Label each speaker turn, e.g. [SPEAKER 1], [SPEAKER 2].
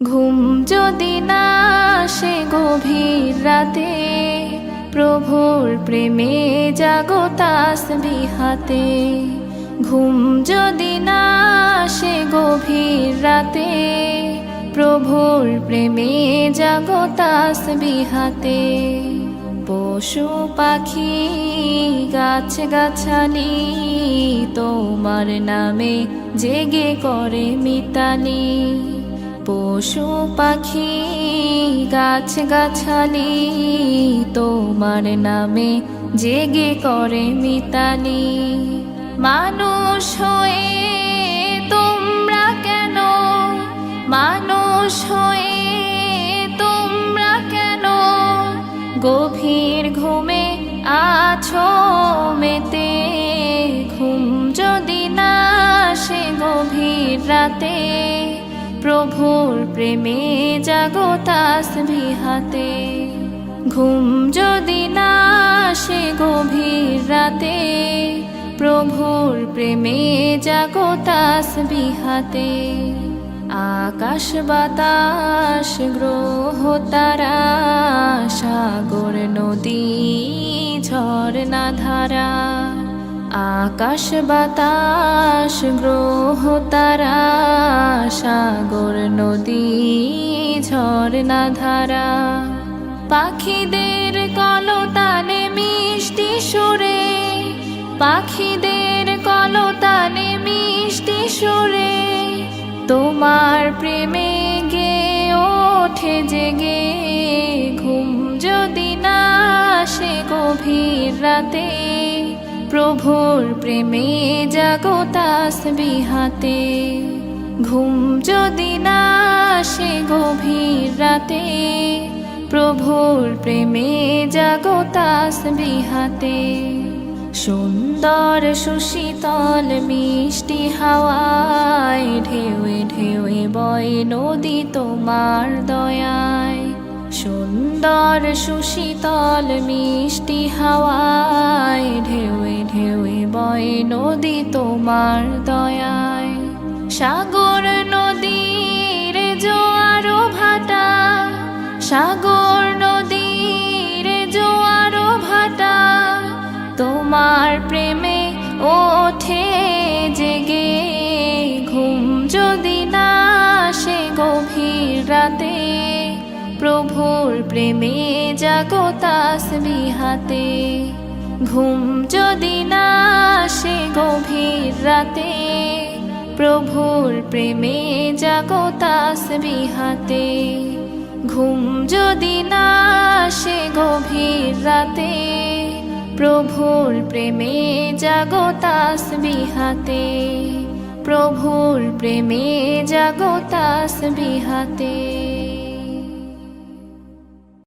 [SPEAKER 1] ঘুম যদি না আসে গভীর রাতে, প্রভুর প্রেমে জাগো তাসবিহ হাতে। ঘুম যদি না আসে গভীর রাতে, প্রভুর প্রেমে জাগো তাসবিহ হাতে। পশু পাখি গাছ গাছালি তোমার নামে জেগে করে মিতালি। পশু পাখি গাছ গাছালি তোমার নামে জেগে করে মিতালি। মানুষ হয়ে তোমরা কেন, মানুষ হয়ে তোমরা কেন গভীর ঘুমে আছো মেতে। ঘুম যদি না আসে গভীর রাতে, প্রভুর প্রেমে জাগো তাসবিহ হাতে। ঘুম যদি না আসে গভীর রাতে, প্রভুর প্রেমে জাগো তাসবিহ হাতে। আকাশ বাতাস গ্রহ তারা, সাগর নদী ঝরনা ধারা। আকাশ বাতাস গ্রহ তারা, সাগর নদী ঝরনা ধারা। পাখিদের কলতানে মিষ্টি সুরে, পাখিদের কলতানে মিষ্টি সুরে তোমার প্রেমে গে ওঠে জেগে। ঘুম যদি না আসে গভীর রাতে, প্রভুর প্রেমে জাগো তাসবিহ হাতে। ঘুম যদি না আসে গভীর রাতে, প্রভুর প্রেমে জাগো তাসবিহ হাতে। সুন্দর সুশীতল মিষ্টি হাওয়ায় ঢেউয়ে ঢেউয়ে বয় নদী তোমার দয়ায়। সুন্দর সুশীতল মিষ্টি হাওয়ায় ঢেউয়ে ঢেউয়ে বয় নদী তোমার দয়ায়। সাগর নদীর জোয়ারো ভাটা, সাগর নদীর জোয়ারো ভাটা তোমার প্রেমে ওঠে জেগে। ঘুম যদি না আসে গভীর রাতে, প্রভুর প্রেমে জাগো তাসবিহ হাতে। ঘুম যদি না আসে গভীর রাতে, প্রভুর প্রেমে জাগো তাসবিহ হাতে। ঘুম যদি না আসে গভীর রাতে, প্রভুর প্রেমে জাগো তাসবিহ হাতে। প্রভুর প্রেমে জাগো তাসবিহ হাতে।